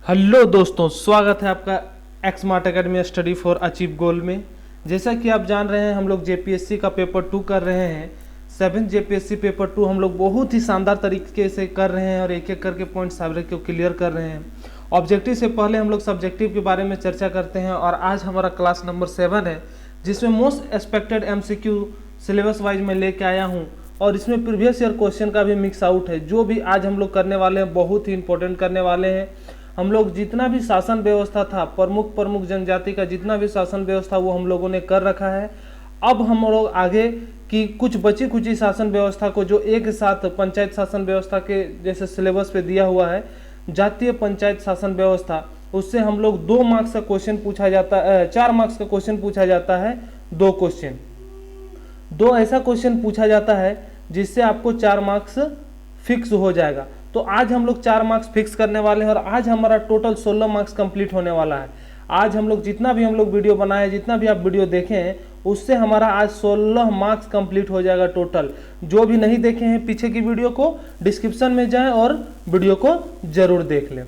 Hello दोस्तों, स्वागत है आपका X smart academy study for achieve goal में। जैसा कि आप जान रहे हैं, हम लोग जेपीएससी का पेपर 2 कर रहे हैं। 7th जेपीएससी पेपर 2 हम लोग बहुत ही शानदार तरीके से कर रहे हैं और एक एक करके पॉइंट सारे को क्लियर कर रहे हैं। ऑब्जेक्टिव से पहले हम लोग सब्जेक्टिव के बारे में चर्चा करते हैं और आज हमारा क्लास नंबर 7 है, जिसमें most expected MCQ syllabus wise में लेके आया हूँ और इसमें प्रीवियस ईयर क्वेश्चन का भी मिक्स आउट है। जो भी आज हम लोग करने वाले हैं बहुत ही इंपॉर्टेंट करने वाले हैं। हम लोग जितना भी शासन व्यवस्था था, प्रमुख जनजाति का जितना भी शासन व्यवस्था वो हम लोगों ने कर रखा है। अब हम लोग आगे की कुछ बची कुची शासन व्यवस्था को जो एक साथ पंचायत शासन व्यवस्था के जैसे सिलेबस पे दिया हुआ है, जातीय पंचायत शासन व्यवस्था, उससे हम लोग 2 मार्क्स का क्वेश्चन पूछा जाता है, 4 मार्क्स का क्वेश्चन पूछा जाता है। 2 क्वेश्चन, 2 ऐसा क्वेश्चन पूछा जाता है जिससे आपको 4 मार्क्स फिक्स हो जाएगा। तो आज हम लोग 4 मार्क्स फिक्स करने वाले हैं और आज हमारा टोटल 16 मार्क्स कंप्लीट होने वाला है। आज हम लोग जितना भी हम लोग वीडियो बनाए, जितना भी आप वीडियो देखे हैं, उससे हमारा आज 16 मार्क्स कंप्लीट हो जाएगा टोटल। जो भी नहीं देखे हैं पीछे की वीडियो को, डिस्क्रिप्शन में जाएं और वीडियो को जरूर देख लें।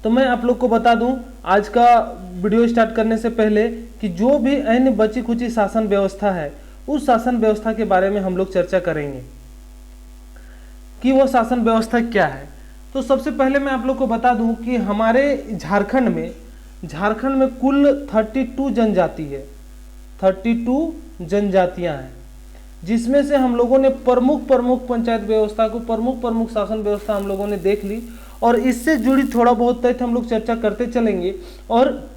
तो मैं आप लोग को बता दूं आज का वीडियो स्टार्ट करने से पहले कि जो भी अन्य बची खुची शासन व्यवस्था है, उस शासन व्यवस्था के बारे में हम लोग चर्चा करेंगे कि वो शासन व्यवस्था क्या है। तो सबसे पहले मैं आप लोग को बता दूं कि हमारे झारखंड में कुल 32 जनजाति है, 32 जनजातियां हैं, जिसमें से हम लोगों ने प्रमुख पंचायत व्यवस्था को, प्रमुख शासन व्यवस्था हम लोगों ने देख ली और इससे जुड़ी थोड़ा बहुत तथ्य हम लोग चर्चा करते चलेंगे और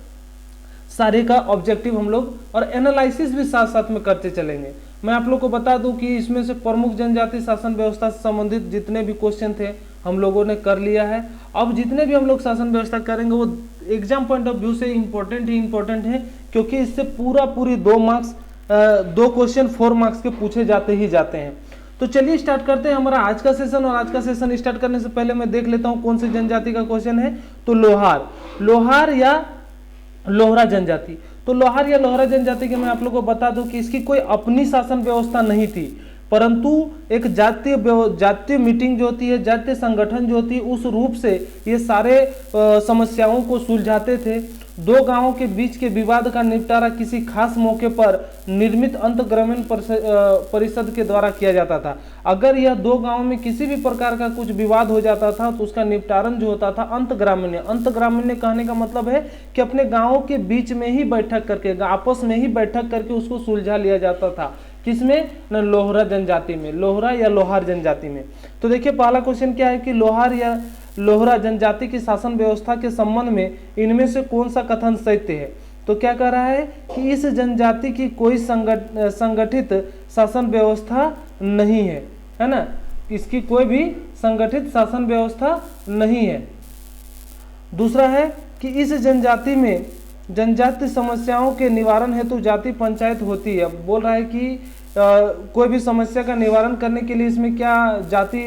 सारे का ऑब्जेक्टिव हम लोग और एनालिसिस भी साथ साथ में करते चलेंगे। मैं आप लोग को बता दूं कि इसमें से प्रमुख जनजाति शासन व्यवस्था से संबंधित जितने भी क्वेश्चन थे हम लोगों ने कर लिया है। अब जितने भी हम लोग शासन व्यवस्था करेंगे वो एग्जाम पॉइंट ऑफ व्यू से इम्पोर्टेंट है, क्योंकि इससे पूरी 2 क्वेश्चन 4 मार्क्स के पूछे जाते ही जाते हैं। तो चलिए स्टार्ट करते हैं हमारा आज का सेशन। और आज का सेशन स्टार्ट करने से पहले मैं देख लेता हूँ कौन सी जनजाति का क्वेश्चन है। तो लोहार या लोहरा जनजाति। तो लोहार या लोहरा जनजाति के मैं आप लोगों को बता दूं कि इसकी कोई अपनी शासन व्यवस्था नहीं थी, परंतु एक जातीय मीटिंग जो होती है, जातीय संगठन जो होती है, उस रूप से ये सारे समस्याओं को सुलझाते थे। 2 गांवों के बीच के विवाद का निपटारा किसी खास मौके पर निर्मित अंतःग्रामीण परिषद के द्वारा किया जाता था। अगर यह 2 गांवों में किसी भी प्रकार का कुछ विवाद हो जाता था तो उसका निपटारण जो होता था अंतःग्रामीण कहने का मतलब है कि अपने गांवों के बीच में ही बैठक करके, आपस में ही बैठक करके उसको सुलझा लिया जाता था। किसमें? न लोहरा जनजाति में, लोहरा या लोहार जनजाति में। तो देखिए पहला क्वेश्चन क्या है कि लोहार या लोहरा जनजाति की शासन व्यवस्था के संबंध में इनमें से कौन सा कथन सत्य है। तो क्या कह रहा है कि इस जनजाति की कोई संगठित शासन व्यवस्था नहीं है ना, इसकी कोई भी संगठित शासन व्यवस्था नहीं है। दूसरा है कि इस जनजाति में जनजाति समस्याओं के निवारण हेतु जाति पंचायत होती है। बोल रहा है कि कोई भी समस्या का निवारण करने के लिए इसमें क्या जाति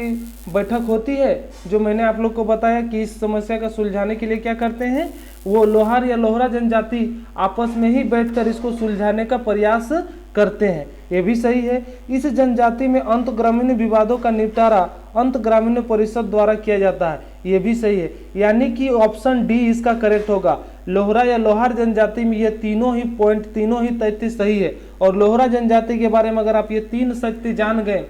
बैठक होती है, जो मैंने आप लोग को बताया कि इस समस्या का सुलझाने के लिए क्या करते हैं, वो लोहार या लोहरा जनजाति आपस में ही बैठकर इसको सुलझाने का प्रयास करते हैं। ये भी सही है। इस जनजाति में अंतःग्रामीण विवादों का निपटारा अंतःग्रामीण परिषद द्वारा किया जाता है। ये भी सही है, यानी कि ऑप्शन डी इसका करेक्ट होगा। लोहरा या लोहार जनजाति में ये तीनों ही तथ्य सही है। और लोहरा जनजाति के बारे में अगर आप ये 3 सत्य जान गए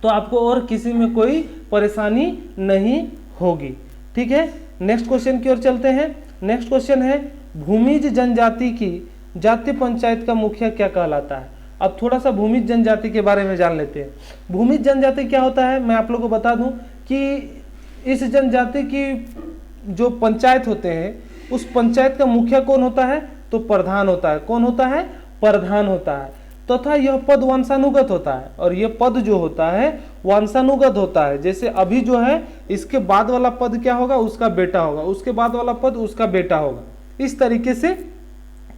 तो आपको और किसी में कोई परेशानी नहीं होगी। ठीक है, नेक्स्ट क्वेश्चन की ओर चलते हैं। नेक्स्ट क्वेश्चन है भूमिज जनजाति की जातीय पंचायत का मुखिया क्या कहलाता है। अब थोड़ा सा भूमिज जनजाति के बारे में जान लेते हैं। भूमिज जनजाति क्या होता है, मैं आप लोगों को बता दूं कि इस जनजाति की जो पंचायत होते हैं, उस पंचायत का मुखिया कौन होता है, तो प्रधान होता है। कौन होता है? प्रधान होता है। तथा यह पद वंशानुगत होता है और यह पद जो होता है वंशानुगत होता है। जैसे अभी जो है इसके बाद वाला पद क्या होगा, उसका बेटा होगा, उसके बाद वाला पद उसका बेटा होगा, इस तरीके से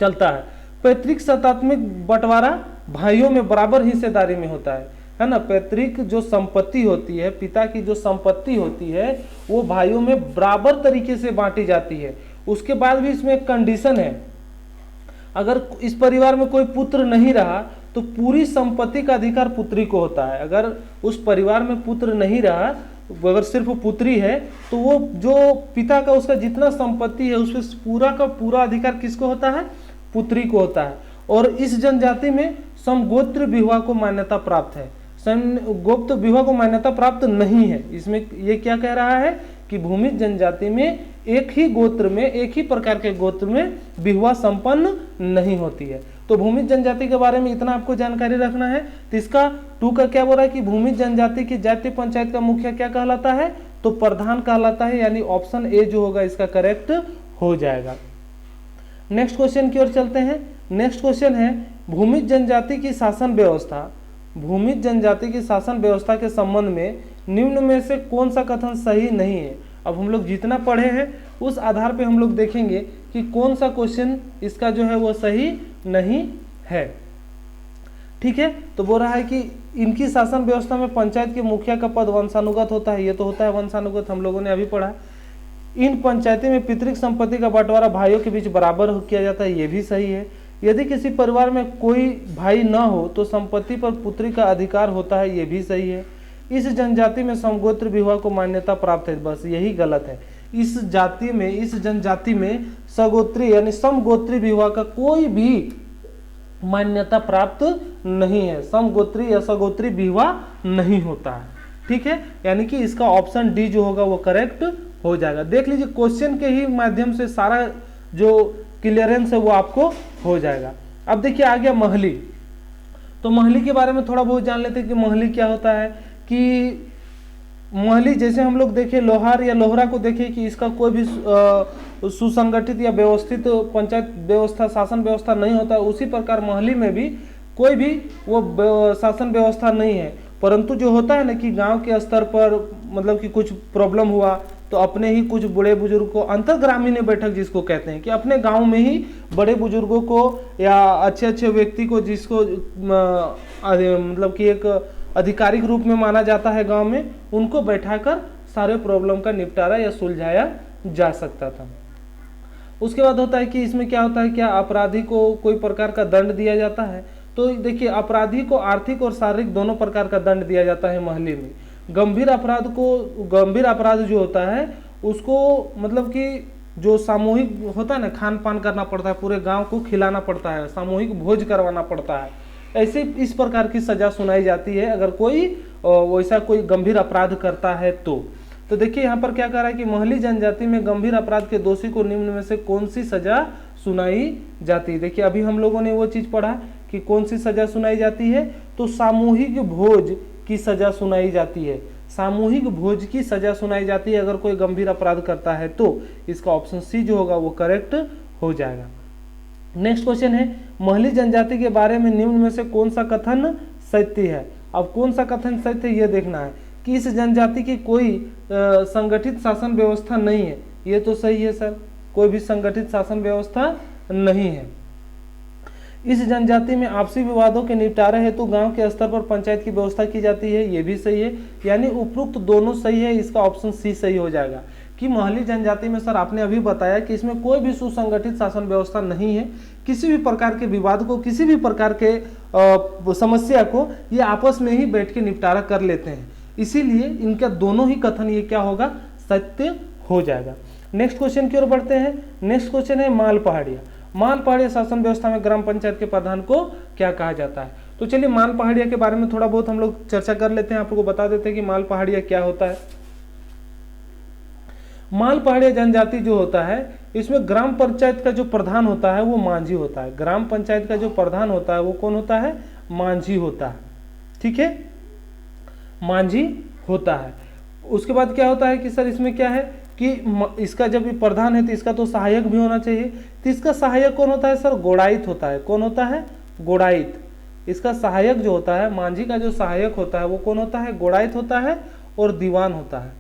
चलता है। पैतृक सत्तात्मक बंटवारा भाइयों में बराबर हिस्सेदारी में होता है ना। पैतृक जो संपत्ति होती है, पिता की जो संपत्ति होती है, वो भाइयों में बराबर तरीके से बांटी जाती है। उसके बाद भी इसमें एक कंडीशन है, अगर इस परिवार में कोई पुत्र नहीं रहा तो पूरी संपत्ति का अधिकार पुत्री को होता है। अगर उस परिवार में पुत्र नहीं रहा अगर सिर्फ पुत्री है तो वो जो पिता का उसका जितना संपत्ति है उसमें पूरा का पूरा अधिकार किसको होता है? पुत्री को होता है। और इस जनजाति में समगोत्र विवाह को मान्यता प्राप्त है, समगोत्र विवाह को मान्यता प्राप्त नहीं है। इसमें ये क्या कह रहा है कि भूमिज जनजाति में एक ही गोत्र में, एक ही प्रकार के गोत्र में विवाह संपन्न नहीं होती है। तो भूमिज जनजाति के बारे में इतना आपको जानकारी रखना है। तो इसका 2 का क्या बोल रहा है कि भूमिज जनजाति की जातीय पंचायत का मुखिया क्या कहलाता है? तो प्रधान कहलाता है, यानी ऑप्शन ए जो होगा इसका करेक्ट हो जाएगा। नेक्स्ट क्वेश्चन की ओर चलते हैं। नेक्स्ट क्वेश्चन है भूमिज जनजाति की शासन व्यवस्था। भूमिज जनजाति की शासन व्यवस्था के संबंध में निम्न में से कौन सा कथन सही नहीं है? अब हम लोग जितना पढ़े हैं उस आधार पे हम लोग देखेंगे कि कौन सा क्वेश्चन इसका जो है वो सही नहीं है। ठीक है, तो बोल रहा है कि इनकी शासन व्यवस्था में पंचायत के मुखिया का पद वंशानुगत होता है। ये तो होता है वंशानुगत, हम लोगों ने अभी पढ़ा। इन पंचायती में पितृक संपत्ति का बंटवारा भाइयों के बीच बराबर किया जाता है, ये भी सही है। यदि किसी परिवार में कोई भाई न हो तो संपत्ति पर पुत्री का अधिकार होता है, ये भी सही है। इस जनजाति में समगोत्र विवाह को मान्यता प्राप्त है, बस यही गलत है। इस जाति में, इस जनजाति में सगोत्री यानी समगोत्री विवाह का कोई भी मान्यता प्राप्त नहीं है। समगोत्री या सगोत्री विवाह नहीं होता है। ठीक है, यानी कि इसका ऑप्शन डी जो होगा वो करेक्ट हो जाएगा। देख लीजिए क्वेश्चन के ही माध्यम से सारा जो क्लियरेंस है वो आपको हो जाएगा। अब देखिए आ गया महली। तो महली के बारे में थोड़ा बहुत जान लेते हैं कि महली क्या होता है। कि महली जैसे हम लोग देखें लोहार या लोहरा को देखें कि इसका कोई भी सुसंगठित या व्यवस्थित पंचायत व्यवस्था, शासन व्यवस्था नहीं होता, उसी प्रकार महली में भी कोई भी वो शासन व्यवस्था नहीं है। परंतु जो होता है ना कि गांव के स्तर पर मतलब कि कुछ प्रॉब्लम हुआ तो अपने ही कुछ बड़े बुजुर्ग को, अंतर्ग्रामीण बैठक जिसको कहते हैं, कि अपने गांव में ही बड़े बुजुर्गों को या अच्छे अच्छे व्यक्ति को जिसको मतलब कि एक आधिकारिक रूप में माना जाता है गांव में, उनको बैठाकर सारे प्रॉब्लम का निपटारा या सुलझाया जा सकता था। उसके बाद होता है कि इसमें क्या होता है, क्या अपराधी को कोई प्रकार का दंड दिया जाता है? तो देखिए अपराधी को आर्थिक और शारीरिक दोनों प्रकार का दंड दिया जाता है महली में। गंभीर अपराध जो होता है उसको मतलब कि जो सामूहिक होता है ना, खान पान करना पड़ता है, पूरे गांव को खिलाना पड़ता है, सामूहिक भोज करवाना पड़ता है, ऐसे इस प्रकार की सजा सुनाई जाती है अगर कोई वैसा कोई गंभीर अपराध करता है तो देखिए यहाँ पर क्या कह रहा है कि महली जनजाति में गंभीर अपराध के दोषी को निम्न में से कौन सी सजा सुनाई जाती है? देखिए अभी हम लोगों ने वो चीज पढ़ा कि कौन सी सजा सुनाई जाती है, तो सामूहिक भोज की सजा सुनाई जाती है। सामूहिक भोज की सजा सुनाई जाती है अगर कोई गंभीर अपराध करता है, तो इसका ऑप्शन सी जो होगा वो करेक्ट हो जाएगा। नेक्स्ट क्वेश्चन है महली जनजाति के बारे में निम्न में से कौन सा कथन सत्य है? अब कौन सा कथन सत्य है ये देखना है कि इस जनजाति की कोई संगठित शासन व्यवस्था नहीं है, ये तो सही है सर, कोई भी संगठित शासन व्यवस्था नहीं है। इस जनजाति में आपसी विवादों के निपटारे हेतु गांव के स्तर पर पंचायत की व्यवस्था की जाती है, ये भी सही है, यानी उपरोक्त दोनों सही है, इसका ऑप्शन सी सही हो जाएगा। कि महली जनजाति में सर आपने अभी बताया कि इसमें कोई भी सुसंगठित शासन व्यवस्था नहीं है, किसी भी प्रकार के विवाद को, किसी भी प्रकार के समस्या को ये आपस में ही बैठ के निपटारा कर लेते हैं, इसीलिए इनका दोनों ही कथन ये क्या होगा, सत्य हो जाएगा। नेक्स्ट क्वेश्चन की ओर बढ़ते हैं। नेक्स्ट क्वेश्चन है माल पहाड़िया। माल पहाड़िया शासन व्यवस्था में ग्राम पंचायत के प्रधान को क्या कहा जाता है? तो चलिए माल पहाड़िया के बारे में थोड़ा बहुत हम लोग चर्चा कर लेते हैं, आपको बता देते हैं कि माल पहाड़िया क्या होता है। माल पहाड़िया जनजाति जो होता है इसमें ग्राम पंचायत का जो प्रधान होता है वो मांझी होता है। ग्राम पंचायत का जो प्रधान होता है वो कौन होता है? मांझी होता है। ठीक है, मांझी होता है। उसके बाद क्या होता है कि सर इसमें क्या है कि इसका जब प्रधान है तो इसका तो सहायक भी होना चाहिए, तो इसका सहायक कौन होता है सर? गोड़ाइत होता है। कौन होता है? गोड़ाइत। इसका सहायक जो होता है, मांझी का जो सहायक होता है वो कौन होता है? गोड़ाइत होता है और दीवान होता है।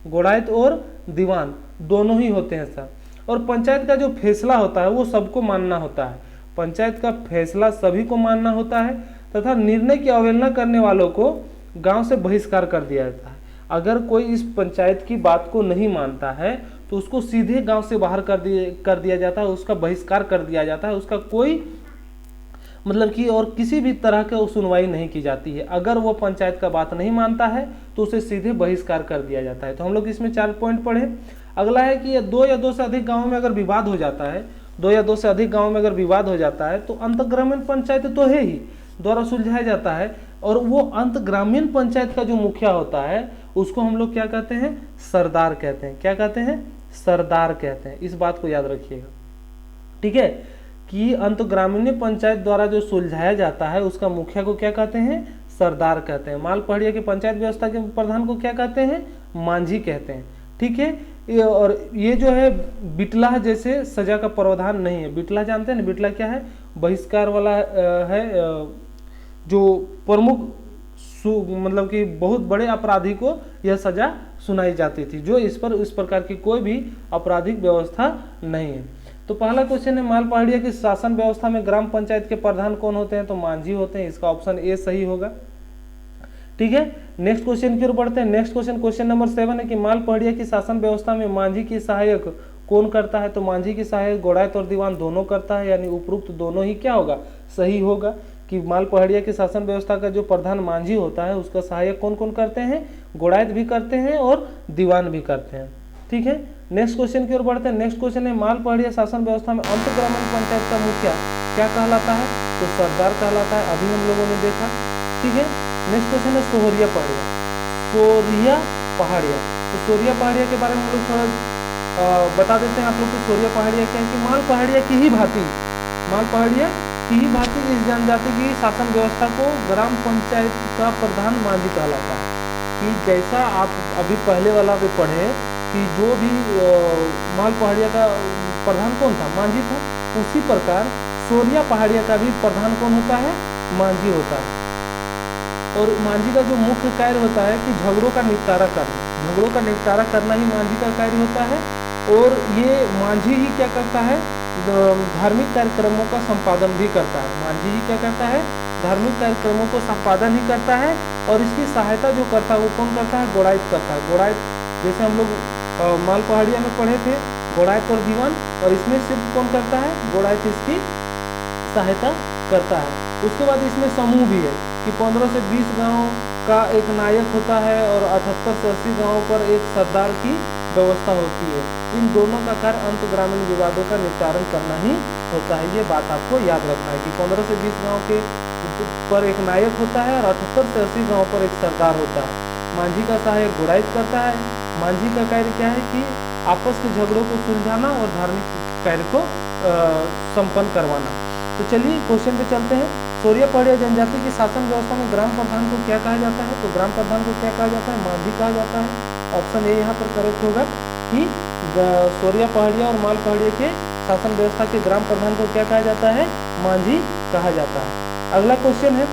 गोड़ाइत और दीवान दोनों ही होते हैं सर। और पंचायत का जो फैसला होता है वो सबको मानना होता है। पंचायत का फैसला सभी को मानना होता है तथा निर्णय की अवहेलना करने वालों को गांव से बहिष्कार कर दिया जाता है। अगर कोई इस पंचायत की बात को नहीं मानता है तो उसको सीधे गांव से बाहर कर दिया जाता है, उसका बहिष्कार कर दिया जाता है, उसका कोई मतलब कि और किसी भी तरह की सुनवाई नहीं की जाती है। अगर वो पंचायत का बात नहीं मानता है तो उसे सीधे बहिष्कार कर दिया जाता है। तो हम लोग इसमें 4 पॉइंट पढ़े। अगला है कि 2 या 2 से अधिक गाँव में अगर विवाद हो जाता है, 2 या 2 से अधिक गाँव में अगर विवाद हो जाता है तो अंतःग्रामीण पंचायत तो है ही, द्वारा सुलझाया जाता है। और वो अंतःग्रामीण पंचायत का जो मुखिया होता है उसको हम लोग क्या कहते हैं, सरदार कहते हैं। क्या कहते हैं, सरदार कहते हैं। इस बात को याद रखिएगा, ठीक है, कि अंतःग्रामीण पंचायत द्वारा जो सुलझाया जाता है उसका मुखिया को क्या कहते हैं, सरदार कहते हैं। माल पहाड़िया की पंचायत व्यवस्था के प्रधान को क्या कहते हैं, मांझी कहते हैं, ठीक है। और ये जो है बिटला जैसे सजा का प्रावधान नहीं है। बिटला जानते हैं ना, बिटला क्या है, बहिष्कार वाला है, जो प्रमुख मतलब कि बहुत बड़े अपराधी को यह सजा सुनाई जाती थी, जो इस प्रकार की कोई भी आपराधिक व्यवस्था नहीं है। तो पहला क्वेश्चन है, माल पहाड़िया की शासन व्यवस्था में ग्राम पंचायत के प्रधान कौन होते हैं, तो मांझी होते हैं। इसका ऑप्शन ए सही होगा, ठीक है। नेक्स्ट क्वेश्चन की ओर बढ़ते हैं। नेक्स्ट क्वेश्चन नंबर 7 है कि माल पहाड़िया की शासन व्यवस्था में मांझी की सहायक कौन करता है, तो मांझी की सहायक गोड़ायत और दीवान दोनों करता है, यानी उपरोक्त दोनों ही क्या होगा, सही होगा। कि माल पहाड़िया की शासन व्यवस्था का जो प्रधान मांझी होता है उसका सहायक कौन कौन करते हैं, गोड़ायत भी करते हैं और दीवान भी करते हैं, ठीक है। नेक्स्ट क्वेश्चन की ओर बढ़ते हैं। नेक्स्ट क्वेश्चन है, माल पहाड़िया शासन व्यवस्था में अंतःग्रामीण पंचायत का मुखिया क्या कहलाता है, तो सरदार कहलाता है। अभी हम लोगों ने देखा, ठीक है। नेक्स्ट क्वेश्चन है सोहरिया पहाड़िया। सोहरिया पहाड़िया, तो सोहरिया पहाड़िया के बारे में हम लोग थोड़ा बता देते हैं आप लोग को। सोहरिया पहाड़िया क्या है कि माल पहाड़िया की ही भांति, माल पहाड़िया की ही भांति इस जनजाति की शासन व्यवस्था को ग्राम पंचायत का प्रधान मांझी कहलाता है। कि जैसा आप अभी पहले वाला भी पढ़े कि जो भी माल पहाड़िया का प्रधान कौन था, मांझी था, उसी प्रकार सोहरिया पहाड़िया का भी प्रधान कौन होता है, मांझी होता है। और मांझी का जो मुख्य कार्य होता है कि झगड़ों का निपटारा करना, झगड़ों का निपटारा करना ही मांझी का कार्य होता है। और ये मांझी ही क्या करता है, धार्मिक कार्यक्रमों का संपादन भी करता है। मांझी ही क्या करता है, धार्मिक कार्यक्रमों को संपादन ही करता है। और इसकी सहायता जो करता है वो कौन करता है, गोड़ायत करता है। गोड़ायत जैसे हम लोग माल पहाड़िया में पढ़े थे, गोड़ायत और दीवान, और इसमें सिर्फ कौन करता है, गोड़ायत इसकी सहायता करता है। उसके बाद इसमें समूह भी है कि 15 से 20 गाँव का एक नायक होता है और 78 से 80 गाँव पर एक सरदार की व्यवस्था होती है। इन दोनों का कार्य अंतःग्रामीण विवादों का निपटारण करना ही होता है। ये बात आपको याद रखना है कि 15 से 20 गाँव के पर एक नायक होता है और 78 से 80 गाँव पर एक सरदार होता है। मांझी का सहायक गोड़ायत करता है। मांझी का कार्य क्या है कि आपस के झगड़ों को सुलझाना और धार्मिक कार्य को संपन्न करवाना। तो चलिए क्वेश्चन पे चलते हैं। सोहरिया पहाड़िया जनजाति की शासन व्यवस्था में ग्राम प्रधान को क्या कहा जाता है, तो ग्राम प्रधान को क्या कहा जाता है, मांझी कहा जाता है। ऑप्शन ए यहाँ पर करेक्ट होगा कि सोहरिया पहाड़िया और माल पहाड़िया के शासन व्यवस्था के ग्राम प्रधान को क्या कहा जाता है, मांझी कहा जाता है। अगला क्वेश्चन है,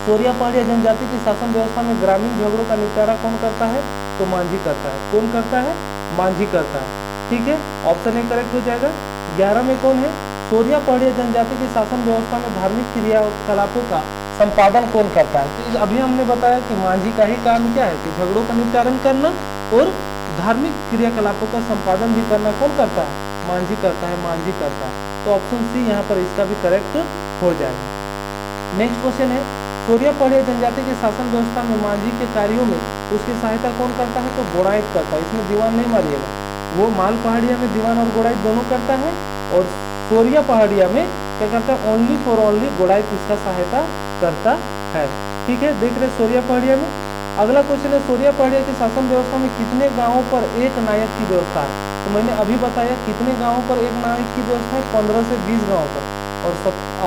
सोहरिया पहाड़िया जनजाति की शासन व्यवस्था में ग्रामीण झगड़ों का निपटारा कौन करता है, तो मांझी करता है। कौन करता है, मांझी करता है, ठीक है। ऑप्शन ए करेक्ट हो जाएगा। 11 में कौन है, सोहरिया पहाड़िया जनजाति की शासन व्यवस्था में धार्मिक क्रियाकलापों का संपादन कौन करता है। तो अभी हमने बताया कि मांझी का ही काम क्या है कि झगड़ों का निपटारण करना और धार्मिक क्रियाकलापों का संपादन भी करना कौन करता है, मांझी करता है, मांझी करता है। तो ऑप्शन सी यहाँ पर इसका भी करेक्ट हो जाएगा। नेक्स्ट क्वेश्चन है, सोहरिया पहाड़िया जनजाति की शासन व्यवस्था में मांझी के कार्यों में उसकी सहायता कौन करता है, तो गोड़ायत करता है। इसमें दीवान नहीं मारिएगा, वो माल पहाड़िया में दीवान और गोड़ायत दोनों करता है और सोहरिया पहाड़िया में क्या करता है, ओनली फॉर ओनली गोड़ायत इसका सहायता करता है, ठीक है। देख रहे सोहरिया पहाड़िया में। अगला क्वेश्चन है, सोहरिया पहाड़िया की शासन व्यवस्था में कितने गांवों पर एक नायक की व्यवस्था है, तो मैंने अभी बताया कितने गांवों पर एक नायक की व्यवस्था है, 15 से 20 गाँव पर, और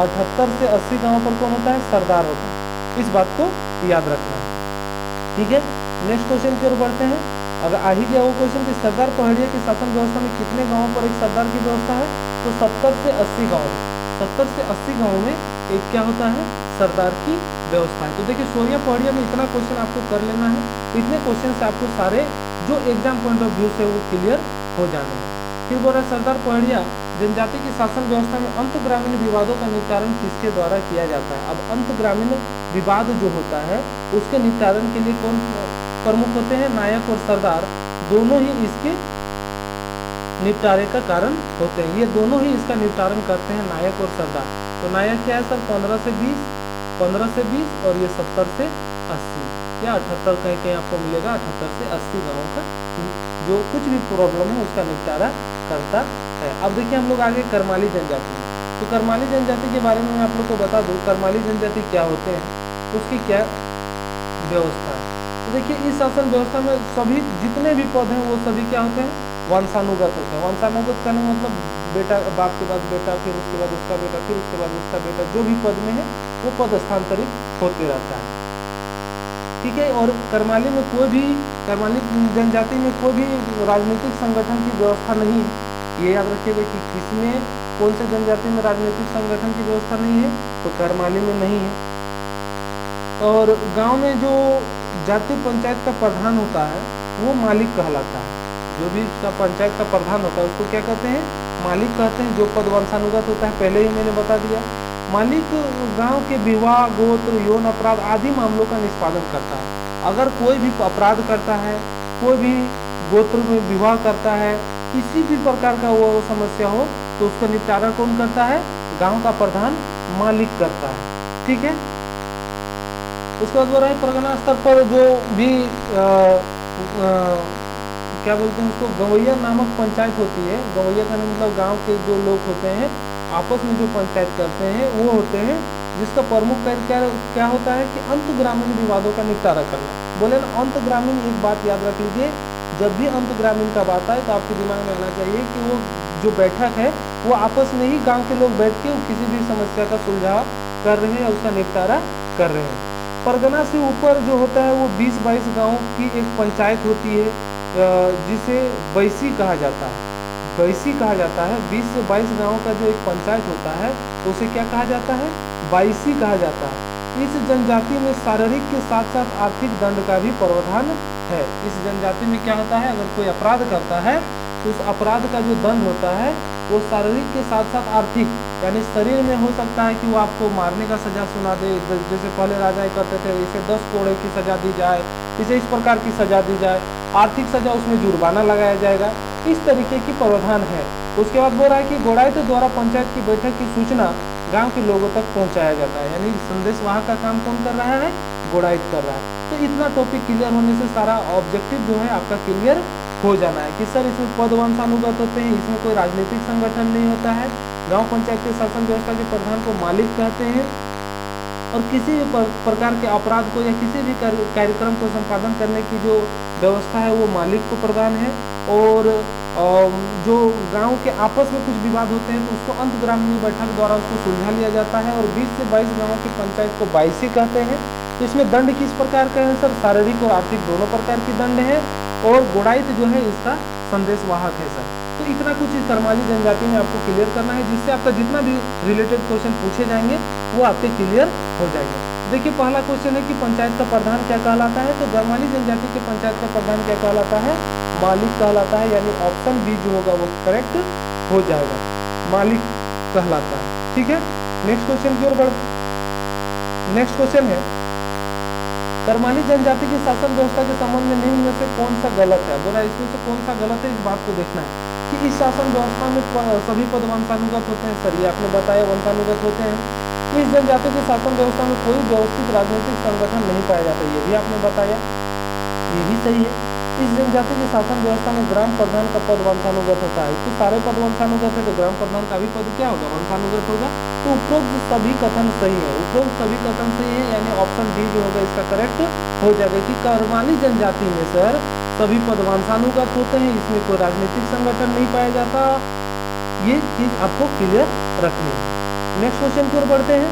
78 से 80 गाँव पर कौन होता है, सरदार होता है। इस बात को याद रखना है, ठीक है। नेक्स्ट क्वेश्चन की ओर बढ़ते हैं। अगर आ ही गया वो क्वेश्चन कि सरदार पहाड़िया की शासन व्यवस्था में कितने गाँवों पर एक सरदार की व्यवस्था है, तो 70 से 80 गाँव में, 70 से 80 गाँव में एक क्या होता है, सरदार की व्यवस्था है। तो देखिए सोहरिया पहाड़िया में इतना क्वेश्चन आपको कर लेना है। इतने क्वेश्चन से आपको सारे जो एग्जाम पॉइंट ऑफ व्यू से वो क्लियर हो जाने हैं। फिर बोल रहा है, सरदार पहाड़िया जनजाति की शासन व्यवस्था में अंतःग्रामीण विवादों का निपटारण किसके द्वारा किया जाता है। अब अंतःग्रामीण विवाद जो होता है उसके निपटारण के लिए कौन प्रमुख होते हैं, नायक और सरदार दोनों ही इसके निपटारे का कारण होते हैं। ये दोनों ही इसका निपटारण करते हैं, नायक और सरदार। तो नया क्या है सर 15 से 20, 15 से 20 और ये 70 से 80 या 78, कहीं कहीं आपको मिलेगा 78 से 80 गाँव का जो कुछ भी प्रॉब्लम है उसका निपटारा करता है। अब देखिए हम लोग आगे करमाली जनजाति में, तो करमाली जनजाति के बारे में मैं आप लोग को बता दूं, करमाली जनजाति क्या होते हैं, उसकी क्या व्यवस्था है। तो देखिए इस शासन व्यवस्था में सभी जितने भी पद हैं वो सभी क्या होते हैं, वंशानुगत होते हैं। वंशानुगत कहने का मतलब बेटा, बाप के बाद बेटा, फिर उसके बाद उसका बेटा, फिर उसके बाद उसका बेटा, जो भी पद में है वो पद स्थानांतरित होते रहता है, ठीक है। और करमाली में कोई भी, करमाली जनजाति में कोई भी राजनीतिक संगठन की व्यवस्था नहीं है, ये याद रखिएगा कि किसमें, कौन से जनजाति में राजनीतिक संगठन की व्यवस्था नहीं है, तो करमाली में नहीं है। और गांव में जो जातीय पंचायत का प्रधान होता है वो मालिक कहलाता है। जो भी उसका पंचायत का प्रधान होता है उसको क्या कहते हैं, मालिक कहते हैं। जो पद वंशानुगत होता है पहले ही मैंने बता दिया। मालिक गांव के विवाह, गोत्र, यौन अपराध आदि मामलों का निष्पादन करता है। अगर कोई भी अपराध करता है, कोई भी गोत्र में विवाह करता है, किसी भी प्रकार का वो समस्या हो तो उसका निपटारा कौन करता है, गांव का प्रधान मालिक करता है, ठीक है। उसके बाद हो रहा है परगना स्तर पर जो भी क्या बोलते हैं उसको, गवैया नामक पंचायत होती है। गवैया का मतलब गांव के जो लोग होते हैं आपस में जो पंचायत करते हैं वो होते हैं, जिसका प्रमुख कार्य क्या होता है कि अंत ग्रामीण विवादों का निपटारा करना। बोले ना अंत ग्रामीण, एक बात याद रख लीजिए, जब भी अंत ग्रामीण का बात आए तो आपके दिमाग में आना चाहिए कि वो जो बैठक है वो आपस में ही गाँव के लोग बैठ के किसी भी समस्या का सुलझाव कर रहे हैं या उसका निपटारा कर रहे हैं। परगना से ऊपर जो होता है वो 20-22 गाँव की एक पंचायत होती है, जिसे बैसी कहा जाता है। बैसी कहा जाता है। 20 से 22 गाँव का जो एक पंचायत होता है उसे क्या कहा जाता है, बैसी कहा जाता है। इस जनजाति में शारीरिक के साथ साथ आर्थिक दंड का भी प्रावधान है। इस जनजाति में क्या होता है, अगर कोई अपराध करता है तो उस अपराध का जो दंड होता है वो शारीरिक के साथ साथ आर्थिक, यानी शरीर में हो सकता है कि वो आपको मारने का सजा सुना दे, जैसे पहले राजा करते थे, इसे 10 कोड़े की सजा दी जाए, इसे इस प्रकार की सजा दी जाए, आर्थिक सजा उसमें जुर्माना लगाया जाएगा, इस तरीके की प्रावधान है। उसके बाद बोल रहा है कि गोड़ाइत द्वारा पंचायत की बैठक की सूचना गांव के लोगों तक पहुंचाया जाता है, यानी संदेश वाहक का काम कौन कर रहा है, गोड़ाइत कर रहा है। तो इतना टॉपिक क्लियर होने से सारा ऑब्जेक्टिव जो है आपका क्लियर हो जाना है कि सर इसमें पद वंशानुगत होते हैं, इसमें कोई राजनीतिक संगठन नहीं होता है, गांव पंचायत के शासन व्यवस्था के प्रधान को मालिक कहते हैं, और किसी भी प्रकार के अपराध को या किसी भी कार्यक्रम को संपादन करने की जो व्यवस्था है वो मालिक को प्रदान है। और जो गांव के आपस में कुछ विवाद होते हैं तो उसको अंत ग्रामीण बैठक द्वारा उसको सुलझा लिया जाता है। और 20 से 22 गाँव की पंचायत को बैसी कहते हैं। तो इसमें दंड किस प्रकार का है सर, शारीरिक और आर्थिक दोनों प्रकार की दंड है, और गोड़ाइत जो है इसका संदेश वाहक है सर। तो इतना कुछ इस करमाली जनजाति में आपको क्लियर करना है, जिससे आपका जितना भी रिलेटेड क्वेश्चन पूछे जाएंगे वो आपके क्लियर हो जाएंगे। देखिए पहला क्वेश्चन है कि पंचायत का प्रधान क्या कहलाता है, तो करमाली जनजाति के पंचायत का प्रधान क्या कहलाता है, मालिक कहलाता है, यानी ऑप्शन बी जो होगा वो करेक्ट हो जाएगा, मालिक कहलाता है, ठीक है। नेक्स्ट क्वेश्चन की ओर बढ़, नेक्स्ट क्वेश्चन है करमाली जनजाति की शासन व्यवस्था के संबंध में निम्न में से कौन सा गलत है। बोला इसमें से कौन सा गलत है, इस बात को देखना है कि इस शासन व्यवस्था में सभी पद वंशानुगत होते हैं। सर ये आपने बताया वंशानुगत होते हैं। इस जनजाति की शासन व्यवस्था में कोई व्यवस्थित राजनीतिक संगठन नहीं पाया जाता, ये भी आपने बताया, ये भी सही है। इस जनजाति की शासन व्यवस्था में ग्राम प्रधान का पद वंशानुगत होता है। तो सारे पद वंशानुगत है तो ग्राम प्रधान का भी पद क्या होगा, वंशानुगत होगा। तो उपरोक्त सभी कथन सही है, उपरोक्त सभी कथन सही है, यानी ऑप्शन डी जो होगा इसका करेक्ट हो जाएगा कि करमाली जनजाति में सर सभी पद वंशानुगत होते हैं, इसमें कोई राजनीतिक संगठन नहीं पाया जाता। ये चीज आपको क्लियर रखनी है। नेक्स्ट क्वेश्चन की ओर बढ़ते हैं।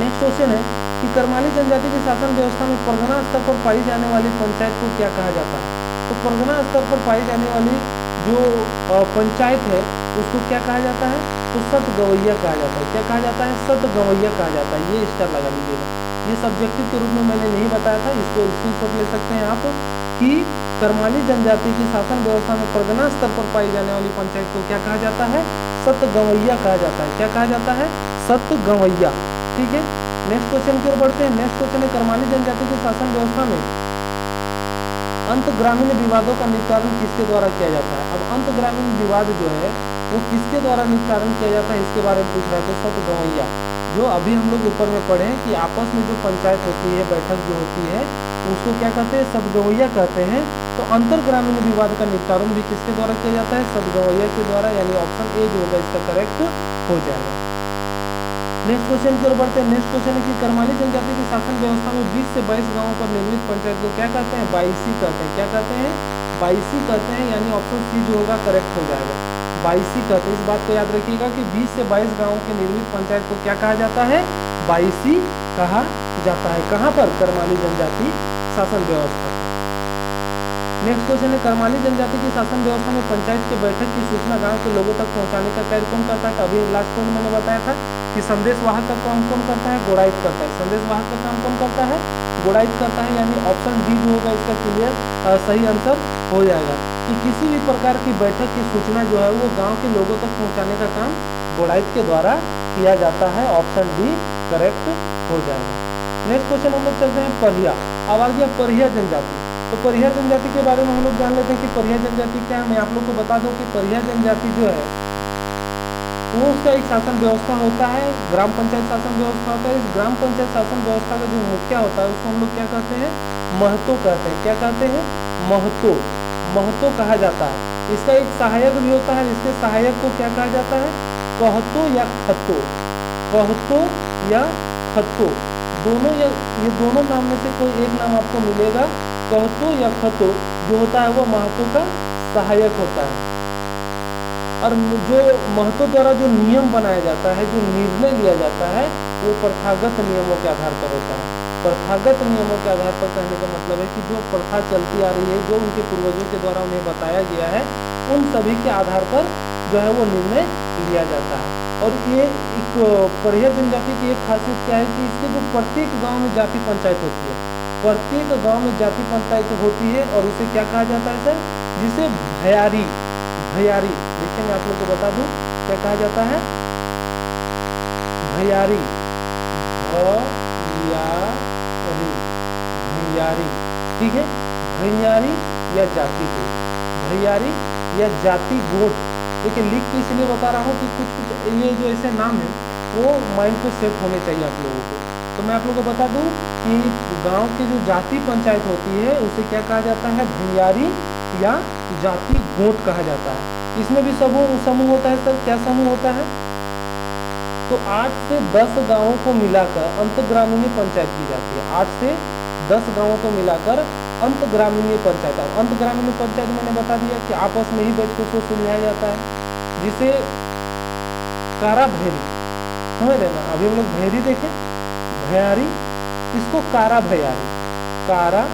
नेक्स्ट क्वेश्चन है कि करमाली जनजाति की शासन व्यवस्था में परगना स्तर पर पाई जाने वाली पंचायत को क्या कहा जाता है। तो परगना स्तर पर पाई जाने वाली जो पंचायत है उसको क्या कहा जाता है, तो सत गवैया कहा जाता है। क्या कहा जाता है, सत गवैया कहा जाता है। ये स्टार लगा लीजिएगा, ये सब्जेक्टिव के रूप में मैंने नहीं बताया था, इसको स्क्रीनशॉट ले सकते हैं आप कि करमाली जनजाति की शासन व्यवस्था में परगना स्तर पर पाई जाने वाली पंचायत को क्या कहा जाता है, सत गवैया कहा जाता है। क्या कहा जाता है, सत गवैया, ठीक है। नेक्स्ट क्वेश्चन की ओर बढ़ते हैं। नेक्स्ट क्वेश्चन है करमाली जनजाति की शासन व्यवस्था में अंत ग्रामीण विवादों का निस्तारण किसके द्वारा किया जाता है। अब अंत ग्रामीण विवाद जो है वो किसके द्वारा निस्तारण किया जाता है, इसके बारे में पूछ रहा है। तो सत गवैया, जो अभी हम लोग ऊपर में पढ़े हैं कि आपस में जो पंचायत होती है, बैठक जो होती है, उसको क्या कहते हैं, सदगवैया कहते हैं। तो अंतर ग्रामीण विवाद का निस्तारण भी किसके द्वारा किया जाता है, सदगवैया के द्वारा, यानी ऑप्शन ए जो होगा इसका करेक्ट हो जाएगा। नेक्स्ट क्वेश्चन की ओर बढ़ते हैं। नेक्स्ट क्वेश्चन है कि करमाली जनजाति की शासन व्यवस्था में 20 से 22 गांवों पर निर्मित पंचायत को क्या कहते हैं, बाईसी कहते हैं। क्या कहते हैं, बाईसी कहते हैं, यानी ऑप्शन सी जो होगा करेक्ट हो जाएगा, बाईसी कहते हैं। इस बात को याद रखिएगा कि 20 से 22 गांवों के निर्मित पंचायत को क्या कहा जाता है, बाईसी कहा जाता है। कहाँ पर, करमाली जनजाति शासन व्यवस्था। नेक्स्ट क्वेश्चन है, करमाली जनजाति की शासन व्यवस्था में पंचायत के बैठक की सूचना गांव के लोगों तक पहुंचाने का कार्य कौन करता है। अभी लास्ट पॉइंट मैंने बताया था कि संदेशवाहक का काम कौन करता है, गुड़ाइत करता है। संदेशवाहक का काम कौन करता है, गुड़ाइत करता है, यानी ऑप्शन डी जो होगा इसका क्लियर सही आंसर हो जाएगा कि किसी भी प्रकार की बैठक की सूचना जो है वो गाँव के लोगों तक पहुँचाने का काम गुड़ाइत के द्वारा किया जाता है। ऑप्शन डी करेक्ट हो जाएगा। नेक्स्ट क्वेश्चन हम लोग चलते हैं परिया। अब आ गया परिया जनजाति। तो परिया जनजाति के बारे में हम लोग जान लेते हैं कि परिया जनजाति क्या है। मैं आप लोग को बता दूं कि परिया जनजाति जो है वो उसका एक शासन व्यवस्था होता है, ग्राम पंचायत शासन व्यवस्था होता है। इस ग्राम पंचायत शासन व्यवस्था का जो मुखिया होता है उसको हम लोग क्या कहते हैं, महतो कहते हैं। क्या कहते हैं, महतो, महतो कहा जाता है। इसका एक सहायक भी होता है, इसके सहायक को क्या कहा जाता है, कहतो या खतो। कहतो या खतो दोनों, या ये दोनों नाम में से कोई एक नाम आपको मिलेगा। कहतो या खतो जो होता है वो महतो का सहायक होता है। और जो महतो द्वारा जो नियम बनाया जाता है, जो निर्णय लिया जाता है, वो प्रथागत नियमों के आधार पर होता है। प्रथागत नियमों के आधार पर कहने का मतलब है कि जो प्रथा चलती आ रही है, जो उनके पूर्वजों के द्वारा उन्हें बताया गया है, उन सभी के आधार पर जो है वो निर्णय लिया जाता है। और ये एक परिया जनजाति की एक खासियत क्या है कि इसके जो प्रत्येक गांव में जाति पंचायत होती है, प्रत्येक गांव में जाति पंचायत होती है। और उसे क्या कहा जाता है सर, जिसे भयारी, भयारी, देखिए मैं आप लोग को बता दूं क्या कहा जाता है, भयारी, भयारी, भैयारी, ठीक है, भैयारी या जाति गोट, भैयारी या जाति गोट। देखिए लिख के इसलिए बता रहा हूँ कि कुछ कुछ ये जो ऐसे नाम है वो माइंड पे सेट होने चाहिए आप लोगों को। तो मैं आप लोगों को बता दूं कि गांव की जो जाति पंचायत होती है उसे क्या कहा जाता है, भैयारी या जाति गोट कहा जाता है। इसमें भी समूह होता है सर। क्या समूह होता है, तो 8 से 10 गांवों को मिलाकर अंतग्रामीण पंचायत की जाती है। 8 से 10 गांवों को मिलाकर अंतग्रामीण पंचायत। अंतग्रामीण पंचायत मैंने बता दिया कि आपस में ही बैठ के उसको सुलझाया जाता है, जिसे कारा भैरी, समझ रहे ना। अभी हम लोग भैरी देखें, भैयारी, इसको कारा भैयारी, कारा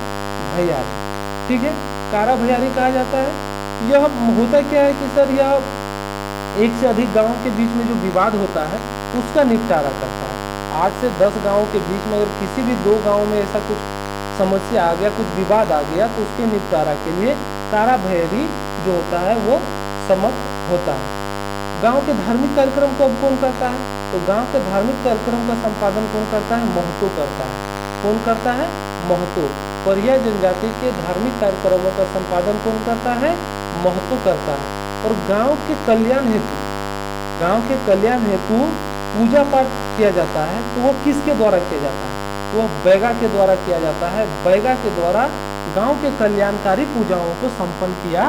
भैयारी, ठीक है, कारा भैयारी कहा जाता है। यह होता क्या है कि सर यह एक से अधिक गांवों के बीच में जो विवाद होता है उसका निपटारा करता है। 8 से 10 गांवों के बीच में अगर किसी भी 2 गांवों में ऐसा कुछ समस्या आ गया, कुछ विवाद आ गया, तो उसके निपटारा के लिए कारा भैरी जो होता है वो समर्थ होता है। गांव के धार्मिक कार्यक्रम को अब कौन करता है, तो गांव के धार्मिक कार्यक्रम का संपादन कौन करता है, महतो करता है। कौन करता है, महतो। परिया जनजाति के धार्मिक कार्यक्रमों का संपादन कौन करता है, महतो करता है। और गांव के कल्याण हेतु, गांव के कल्याण हेतु पूजा पाठ किया जाता है, तो वो किसके द्वारा किया जाता है, वह बैगा के द्वारा किया जाता है। बैगा के द्वारा गांव के कल्याणकारी पूजाओं को संपन्न किया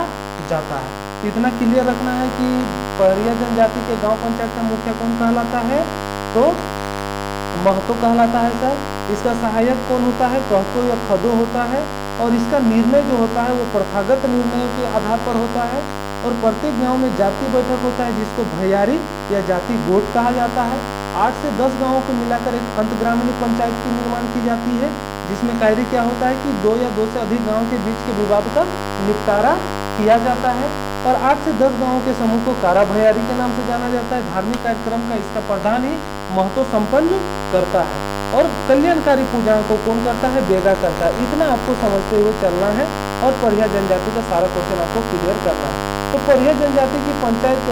जाता है। इतना क्लियर रखना है कि परिया जनजाति के गांव पंचायत का मुखिया कौन कहलाता है, तो महतो कहलाता है सर। इसका सहायक कौन होता है, कहतो या खदो होता है। और इसका निर्णय जो होता है वो प्रथागत निर्णयों के आधार पर होता है। और प्रत्येक गांव में जाति बैठक होता है जिसको भैयारी या जाति गोट कहा जाता है। 8 से 10 गांवों को मिलाकर एक अंतग्रामीण पंचायत की निर्माण की जाती है, जिसमें कार्य क्या होता है कि 2 या 2 से अधिक गांवों के बीच के विवाद का निपटारा किया जाता है। और 8 से 10 गांवों के समूह को कारा भैयारी के नाम से जाना जाता है। धार्मिक कार्यक्रम का इसका प्रधान ही महतो संपन्न करता है। और कल्याणकारी पूजाओं को कौन करता है, बेगा करता है। इतना आपको समझते हुए चलना है और परिया जनजाति का सारा क्वेश्चन आपको क्लियर करना है। तो परिया जनजाति की पंचायत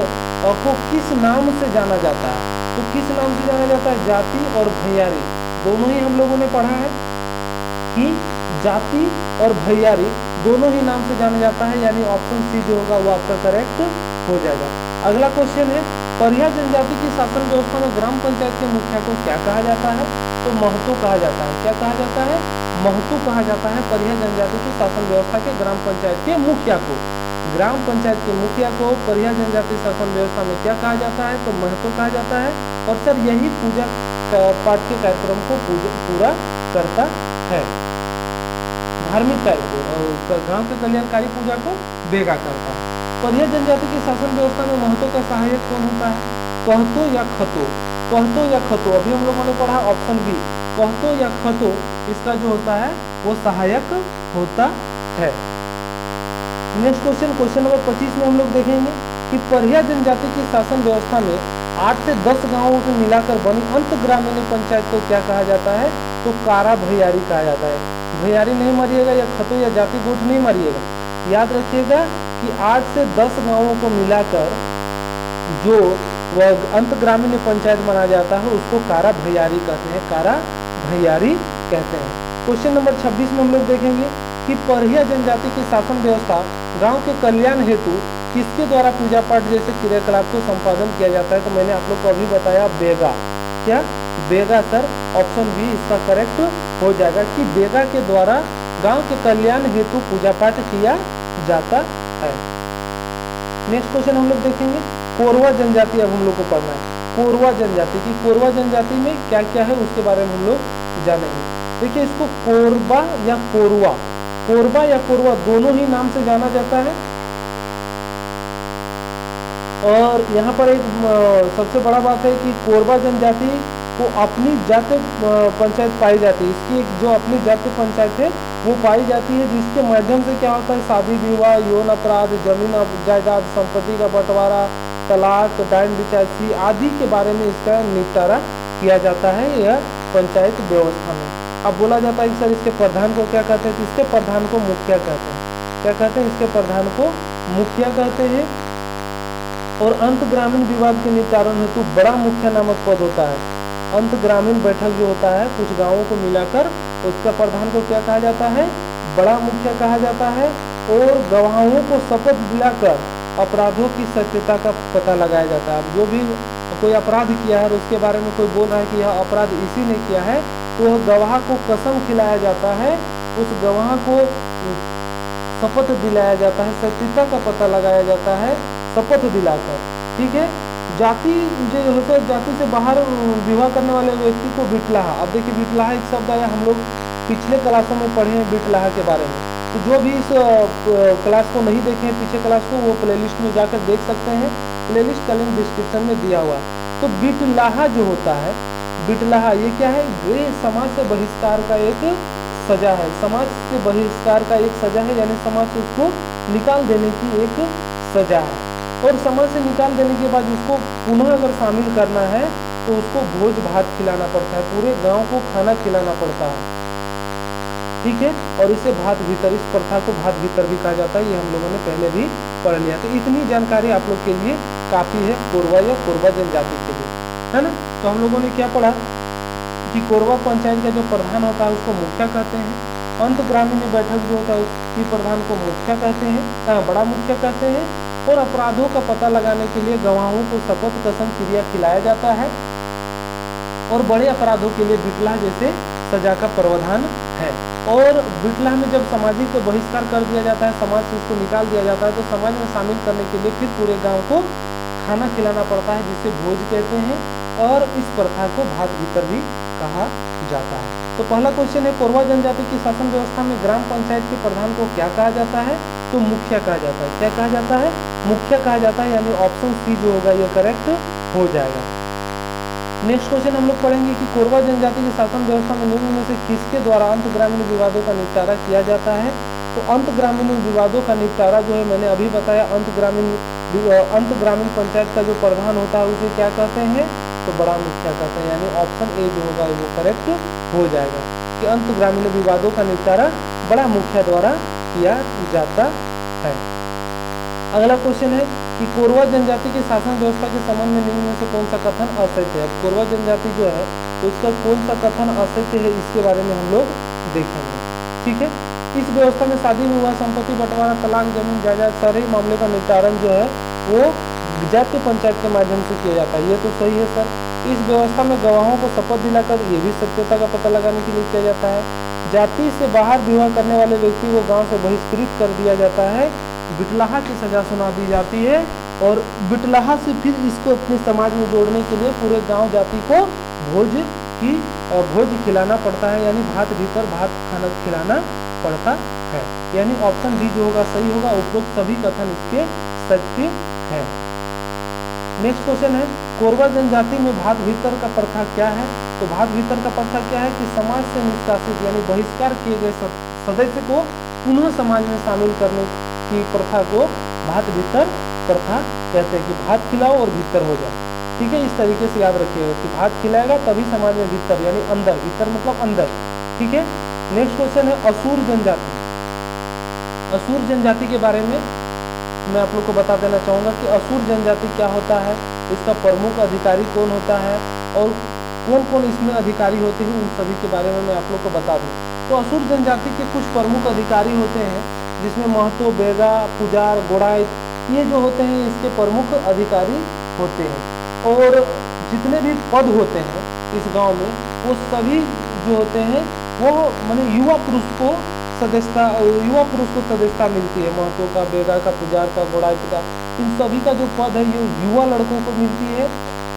को किस नाम से जाना जाता है, तो किस नाम से जाना जाता है, जाति और भैयारी। दोनों ही हम लोगों ने पढ़ा है कि जाति और भैयारी दोनों ही नाम से जाना जाता है, यानी ऑप्शन सी जो होगा वो आपका करेक्ट हो जाएगा। अगला क्वेश्चन है, परिया जनजाति की शासन व्यवस्था में ग्राम पंचायत के मुखिया को क्या कहा जाता है? तो महतो कहा जाता है। क्या कहा जाता है? महतो कहा जाता है परिया जनजाति की शासन व्यवस्था के ग्राम पंचायत के मुखिया को। ग्राम पंचायत के मुखिया को परिया जनजाति शासन व्यवस्था में क्या कहा जाता है? तो महतो कहा जाता है। और सर यही पूजा पाठ के कार्यक्रम को पूरा करता है, धार्मिक कार्य को, गांव के कल्याणकारी पूजा को बेगा करता है। परिया जनजाति की शासन व्यवस्था में महतो का सहायक कौन होता है? कहतो या खतो? कहतो या खतो, अभी हम लोगों ने पढ़ा ऑप्शन बी, कहतो या खतो इसका जो होता है वो सहायक होता है। नेक्स्ट क्वेश्चन, क्वेश्चन नंबर 25 में हम लोग देखेंगे कि परिया जनजाति की शासन व्यवस्था में 8 से 10 गांवों को मिलाकर बनी अंत ग्रामीण पंचायत को क्या कहा जाता है? तो कारा भैयारी कहा जाता है। भैयारी नहीं मारिएगा या खतो या जाति गोठ नहीं मारिएगा, याद रखिएगा कि 8 से 10 गांवों को मिलाकर जो अंत ग्रामीण पंचायत माना जाता है उसको कारा भैयारी कहते हैं, कारा भैयारी कहते हैं। क्वेश्चन नंबर 26 में हम लोग देखेंगे कि परिया जनजाति की शासन व्यवस्था गांव के कल्याण हेतु किसके द्वारा पूजा पाठ जैसे क्रियाकलाप को संपादन किया जाता है? तो मैंने आप लोग को अभी बताया बेगा। क्या? बेगा सर, ऑप्शन बी इसका करेक्ट हो जाएगा कि बेगा के द्वारा गांव के कल्याण हेतु पूजा पाठ किया जाता है। नेक्स्ट क्वेश्चन हम लोग देखेंगे, कोरवा जनजाति अब हम लोग को पढ़ना है। कोरवा जनजाति की, कोरवा जनजाति में क्या क्या है उसके बारे में हम लोग जानेंगे। देखिए इसको कोरबा या कोरवा, कोरबा या कोरवा दोनों ही नाम से जाना जाता है। और यहाँ पर एक सबसे बड़ा बात है कि कोरबा जनजाति को अपनी जातीय पंचायत पाई जाती है। इसकी एक जो अपनी जातीय पंचायत है वो पाई जाती है, जिसके माध्यम से क्या होता है शादी विवाह, यौन अपराध, जमीन जायदाद, संपत्ति का बंटवारा, तलाक, डायन बिचासी आदि के बारे में इसका निपटारा किया जाता है यह पंचायत व्यवस्था में। अब बोला जाता है कि सर इसके प्रधान को क्या कहते हैं? तो इसके प्रधान को मुखिया कहते हैं। क्या कहते हैं? इसके प्रधान को मुखिया कहते हैं। और अंत ग्रामीण विवाद के निपटारण हेतु बड़ा मुखिया नामक पद होता है। अंत ग्रामीण बैठक जो होता है कुछ गांवों को मिलाकर, उसका प्रधान को क्या कहा जाता है? बड़ा मुखिया कहा जाता है। और गवाहों को शपथ दिलाकर अपराधों की सत्यता का पता लगाया जाता है। अब जो भी कोई अपराध किया है और उसके बारे में कोई बोल रहा है कि यह अपराध इसी ने किया है, तो वह गवाह को कसम खिलाया जाता है, उस गवाह को शपथ दिलाया जाता है, सत्यता का पता लगाया जाता है शपथ दिलाकर। ठीक है। जाति जो होता है, जाति से बाहर विवाह करने वाले व्यक्ति को बिटलाहा। अब देखिए बिटलाहा एक शब्द आया, हम लोग पिछले क्लासों में पढ़े हैं बिटलाहा के बारे में। तो जो भी इस क्लास को नहीं देखे हैं पीछे क्लास को, वो प्लेलिस्ट में जाकर देख सकते हैं। प्लेलिस्ट का लिंक डिस्क्रिप्शन में दिया हुआ है। तो बिटलाहा जो होता है, बिटलाहा ये क्या है? ये समाज से बहिष्कार का एक सजा है। समाज से बहिष्कार का एक सजा है, यानी समाज से उसको निकाल देने की एक सजा है। और समाज से निकाल देने के बाद उसको पुनः अगर शामिल करना है तो उसको भोज भात खिलाना पड़ता है, पूरे गांव को खाना खिलाना पड़ता है। ठीक है। और इसे भात भीतर, इस प्रथा को भात भीतर भी कहा जाता है, ये हम लोगों ने पहले भी पढ़ लिया। तो इतनी जानकारी आप लोग के लिए काफी है कोरवा या कोरवा जनजाति के लिए, है ना। तो हम लोगों ने क्या पढ़ा कि कोरवा पंचायत का जो प्रधान होता है उसको मुखिया कहते हैं। अंत ग्रामीण बैठक जो होता है उसकी प्रधान को मुखिया कहते हैं, बड़ा मुखिया कहते हैं। और अपराधों का पता लगाने के लिए गवाहों को शपथ कसम क्रिया खिलाया जाता है। और बड़े अपराधों के लिए बिटलाह जैसे सजा का प्रावधान है। और बिटलाह में जब सामाजिक को बहिष्कार कर दिया जाता है, समाज से उसको निकाल दिया जाता है, तो समाज में शामिल करने के लिए फिर पूरे गांव को खाना खिलाना पड़ता है, जिसे भोज कहते हैं। और इस प्रथा को भात भीतर भी कहा जाता है। तो पहला क्वेश्चन है, कोरवा जनजाति की शासन व्यवस्था में ग्राम पंचायत के प्रधान को क्या कहा जाता है? तो मुखिया कहा जाता है। क्या कहा जाता है? मुखिया कहा जाता है, यानी ऑप्शन सी जो होगा ये करेक्ट हो जाएगा। नेक्स्ट क्वेश्चन हम लोग पढ़ेंगे कि कोरवा जनजाति की शासन व्यवस्था में निम्न में से किसके द्वारा अंत ग्रामीण विवादों का निपटारा किया जाता है? तो अंत ग्रामीण विवादों का निपटारा जो है मैंने अभी बताया, अंत ग्रामीण पंचायत का जो प्रधान होता है उसे क्या कहते हैं? तो बड़ा मुखिया कहते हैं, यानी ऑप्शन ए जो होगा वो करेक्ट हो जाएगा कि अंत ग्रामीण विवादों का निपटारा बड़ा मुखिया द्वारा किया जाता है। अगला क्वेश्चन है कि कोरवा जनजाति की शासन व्यवस्था के संबंध में निम्न में से कौन सा कथन असत्य है? कोरवा जनजाति जो है तो उसका कौन सा कथन असत्य है, इसके बारे में हम लोग देखेंगे। ठीक है। इस व्यवस्था में शादी विवाह, संपत्ति बंटवारा, तलाक, जमीन जायदाद सारे मामले का निपटारण जो है वो जातीय पंचायत के माध्यम से किया जाता है। ये तो सही है सर। इस व्यवस्था में गवाहों को शपथ दिलाकर ये भी सत्यता का पता लगाने के लिए किया जाता है। जाति से बाहर विवाह करने वाले व्यक्ति को गांव से बहिष्कृत कर दिया जाता है, बिटलाहा की सजा सुना दी जाती है और बिटलाहा से फिर इसको अपने समाज में जोड़ने के लिए पूरे गांव जाति को भोज खिलाना पड़ता है, यानी भात भीतर भात खाना खिलाना पड़ता है। यानी ऑप्शन डी जो होगा सही होगा। उपरोक्त सभी कथन इसके सत्य है। नेक्स्ट क्वेश्चन है, कोरवा जनजाति में भात भीतर का प्रथा क्या है? तो भात भीतर का प्रथा क्या है कि समाज से निष्कासित यानी बहिष्कार किए गए सदस्य को पुनः समाज में शामिल करने की प्रथा को भात भीतर प्रथा कहते हैं, कि भात खिलाओ और भीतर हो जाए। ठीक है, इस तरीके से याद रखिएगा कि भात खिलाएगा तभी समाज में भीतर यानी अंदर, भीतर मतलब अंदर। ठीक है। नेक्स्ट क्वेश्चन है असुर जनजाति। असुर जनजाति के बारे में मैं आप लोग को बता देना चाहूँगा कि असुर जनजाति क्या होता है, इसका प्रमुख अधिकारी कौन होता है और कौन कौन इसमें अधिकारी होते हैं, उन सभी के बारे में मैं आप लोग को बता दूँ। तो असुर जनजाति के कुछ प्रमुख अधिकारी होते हैं, जिसमें महतो, बेगा, पुजार, गोड़ाई, ये जो होते हैं इसके प्रमुख अधिकारी होते हैं। और जितने भी पद होते हैं इस गांव में, वो सभी जो होते हैं वो माने युवा पुरुष को सदस्यता मिलती है। महतो का, बेगा का, पुजार का, गोड़ाई का, इन सभी का जो पद है ये युवा लड़कों को मिलती है।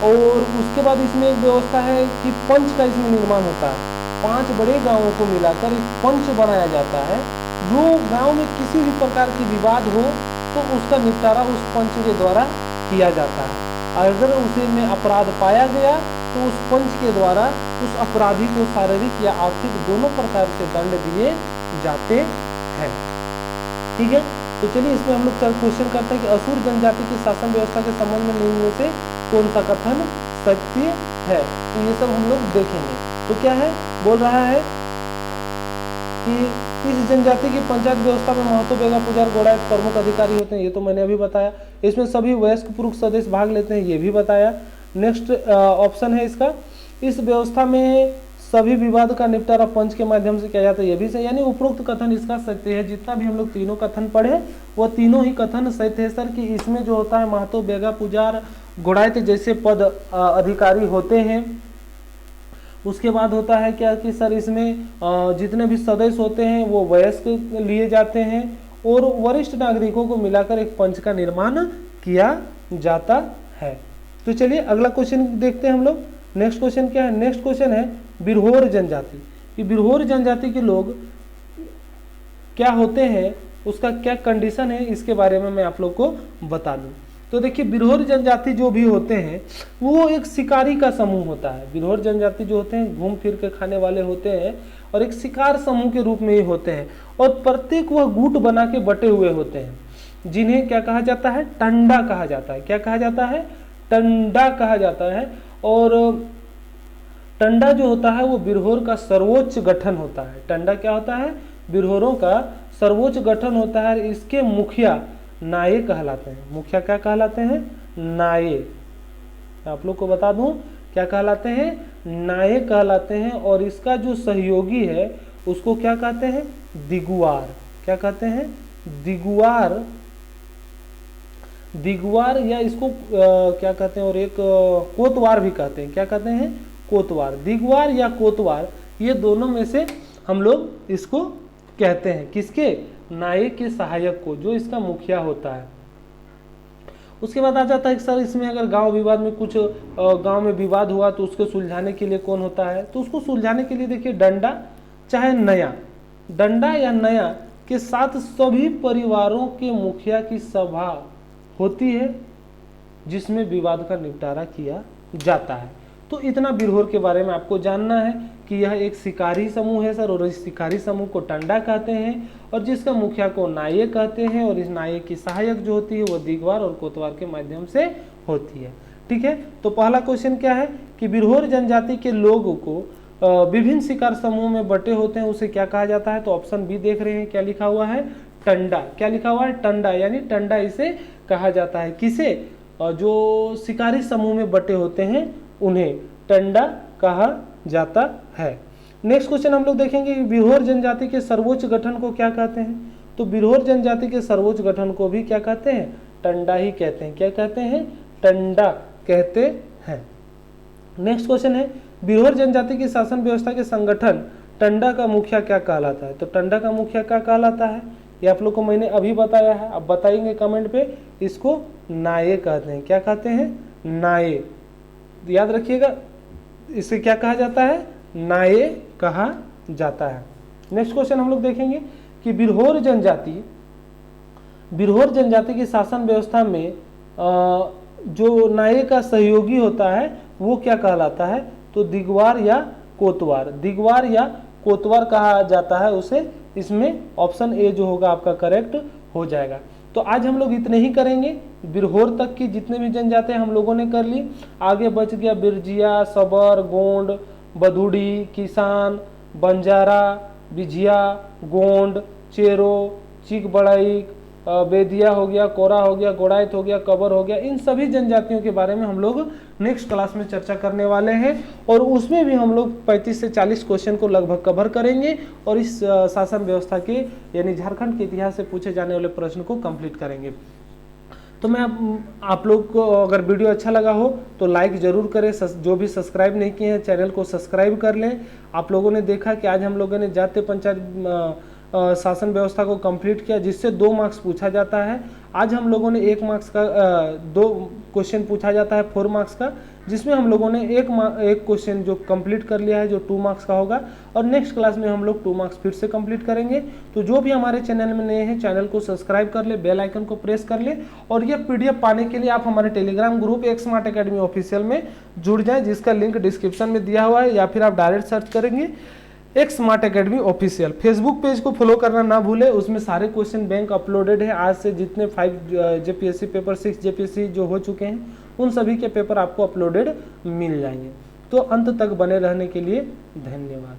और उसके बाद इसमें एक व्यवस्था है कि पंच का इसमें निर्माण होता है। 5 बड़े गांवों को मिलाकर एक पंच बनाया जाता है। जो गांव में किसी भी प्रकार की विवाद हो तो उसका निपटारा उस पंच के द्वारा किया जाता है। अगर उसे में अपराध पाया गया तो उस पंच के द्वारा उस अपराधी को शारीरिक या आर्थिक दोनों प्रकार से दंड दिए जाते हैं। ठीक है, तो चलिए इसमें हम लोग क्वेश्चन करते हैं कि असुर जनजाति की शासन व्यवस्था के संबंध में निम्न में से कौन सा कथन सत्य है। तो ये सब हम लोग देखेंगे। तो क्या है, बोल रहा है कि इस जनजाति की पंचायत व्यवस्था में महतो, बेगा, पुजार, गोड़ाई प्रमुख अधिकारी होते हैं। ये तो मैंने अभी बताया। इसमें सभी वयस्क पुरुष सदस्य भाग लेते हैं, ये भी बताया। नेक्स्ट ऑप्शन है इसका, इस व्यवस्था में सभी विवाद का निपटारा पंच के माध्यम से किया जाता है, ये भी सही। यानी उपरोक्त कथन इसका सत्य है। जितना भी हम लोग तीनों कथन पढ़े वो तीनों ही कथन सत्य है सर। कि इसमें जो होता है महतो, बेगा, पुजार, गोड़ाई जैसे पद अधिकारी होते हैं। उसके बाद होता है क्या कि सर इसमें जितने भी सदस्य होते हैं वो वयस्क लिए जाते हैं और वरिष्ठ नागरिकों को मिलाकर एक पंच का निर्माण किया जाता है। तो चलिए अगला क्वेश्चन देखते हैं हम लोग। नेक्स्ट क्वेश्चन क्या है, नेक्स्ट क्वेश्चन है बिरहोर जनजाति। कि बिरहोर जनजाति के लोग क्या होते हैं, उसका क्या कंडीशन है, इसके बारे में मैं आप लोग को बता दूं। तो देखिए बिरहोर जनजाति जो भी होते हैं वो एक शिकारी का समूह होता है। बिरहोर जनजाति जो होते हैं घूम फिर के खाने वाले होते हैं और एक शिकार समूह के रूप में ही होते हैं। और प्रत्येक वह गुट बना के बटे हुए होते हैं, जिन्हें क्या कहा जाता है, टंडा कहा जाता है। क्या कहा जाता है, टंडा कहा जाता है। और टंडा जो होता है वो बिरहोर का सर्वोच्च गठन होता है। टंडा क्या होता है, बिरहोरों का सर्वोच्च गठन होता है। इसके मुखिया नाये कहलाते हैं। मुखिया क्या कहलाते हैं, नाये। आप लोग को बता दूं क्या कहलाते हैं, नाये कहलाते हैं। और इसका जो सहयोगी है उसको क्या कहते हैं, दिगुआर। क्या कहते हैं, दिगुआर। दिगुआर या इसको क्या कहते हैं, और एक कोतवार भी कहते हैं। क्या कहते हैं, कोतवार। दिगुआर या कोतवार, ये दोनों में से हम लोग इसको कहते हैं। किसके, नाये के सहायक को, जो इसका मुखिया होता है। उसके बाद आ जाता है कि सर इसमें अगर गांव विवाद में कुछ गांव में विवाद हुआ तो उसको सुलझाने के लिए कौन होता है। तो उसको सुलझाने के लिए देखिए डंडा चाहे नया, डंडा या नया के साथ सभी परिवारों के मुखिया की सभा होती है जिसमें विवाद का निपटारा किया जाता है। तो इतना बिरहोर के बारे में आपको जानना है कि यह एक शिकारी समूह है सर, और इस शिकारी समूह को टंडा कहते हैं और जिसका मुखिया को नाये कहते हैं। और इस नाये की सहायक जो होती है वो दिगवार और कोतवार के माध्यम से होती है। ठीक है, तो पहला क्वेश्चन क्या है कि बिरहोर जनजाति के लोगों को विभिन्न शिकार समूह में बटे होते हैं, उसे क्या कहा जाता है। तो ऑप्शन बी देख रहे हैं, क्या लिखा हुआ है, टंडा। क्या लिखा हुआ है, टंडा। यानी टंडा इसे कहा जाता है। किसे, जो शिकारी समूह में बटे होते हैं उन्हें टंडा कहा जाता है। नेक्स्ट क्वेश्चन हम लोग देखेंगे कि बिरहोर जनजाति के सर्वोच्च गठन को क्या कहते हैं। तो बिरहोर जनजाति के सर्वोच्च गठन को भी क्या कहते हैं, टंडा ही कहते हैं। क्या कहते हैं? टंडा कहते हैं। नेक्स्ट क्वेश्चन है, बिरहोर जनजाति की शासन व्यवस्था के संगठन टंडा का मुखिया क्या कहलाता है? तो टंडा का मुखिया क्या कहलाता है? ये आप लोग को मैंने अभी बताया है, अब बताएंगे कमेंट पे। इसको नाये कहते हैं। क्या कहते हैं? नाये। याद रखिएगा, इसे क्या कहा जाता है? नाये कहा जाता है। नेक्स्ट क्वेश्चन हम लोग देखेंगे कि बिरहोर जनजाति की शासन व्यवस्था में जो नाये का सहयोगी होता है वो क्या कहलाता है? तो दिगवार या कोतवार, दिगवार या कोतवार कहा जाता है उसे। इसमें ऑप्शन ए जो होगा आपका करेक्ट हो जाएगा। तो आज हम लोग इतने ही करेंगे, बिरहोर तक की जितने भी जनजातियां हम लोगों ने कर ली। आगे बच गया बिरजिया, सबर, गोंड, बधुड़ी, किसान, बंजारा, बिझिया, गोंड, चेरो, चीक बड़ाइक, बेदिया हो गया, कोरा हो गया, गोड़ाइत हो गया, कबर हो गया। इन सभी जनजातियों के बारे में हम लोग नेक्स्ट क्लास में चर्चा करने वाले हैं और उसमें भी हम लोग 35 से 40 क्वेश्चन को लगभग कवर करेंगे और इस शासन व्यवस्था के यानी झारखंड के इतिहास से पूछे जाने वाले प्रश्न को कंप्लीट करेंगे। तो मैं आप लोग को अगर वीडियो अच्छा लगा हो तो लाइक ज़रूर करें। जो भी सब्सक्राइब नहीं किए हैं चैनल को सब्सक्राइब कर लें। आप लोगों ने देखा कि आज हम लोगों ने जातीय पंचायत शासन व्यवस्था को कंप्लीट किया जिससे 2 मार्क्स पूछा जाता है। आज हम लोगों ने 1 मार्क्स का 2 क्वेश्चन पूछा जाता है 4 मार्क्स का, जिसमें हम लोगों ने एक क्वेश्चन जो कंप्लीट कर लिया है जो 2 मार्क्स का होगा और नेक्स्ट क्लास में हम लोग 2 मार्क्स फिर से कंप्लीट करेंगे। तो जो भी हमारे चैनल में नए हैं चैनल को सब्सक्राइब कर ले, बेल आइकन को प्रेस कर ले और ये PDF पाने के लिए आप हमारे टेलीग्राम ग्रुप एक स्मार्ट अकेडमी ऑफिशियल में जुड़ जाएं, जिसका लिंक डिस्क्रिप्शन में दिया हुआ है या फिर आप डायरेक्ट सर्च करेंगे एक smart academy official. Facebook page को फॉलो करना ना भूले, उसमें सारे क्वेश्चन बैंक अपलोडेड है। आज से जितने 5 JPSC पेपर 6 JPSC जो हो चुके हैं उन सभी के पेपर आपको अपलोडेड मिल जाएंगे। तो अंत तक बने रहने के लिए धन्यवाद।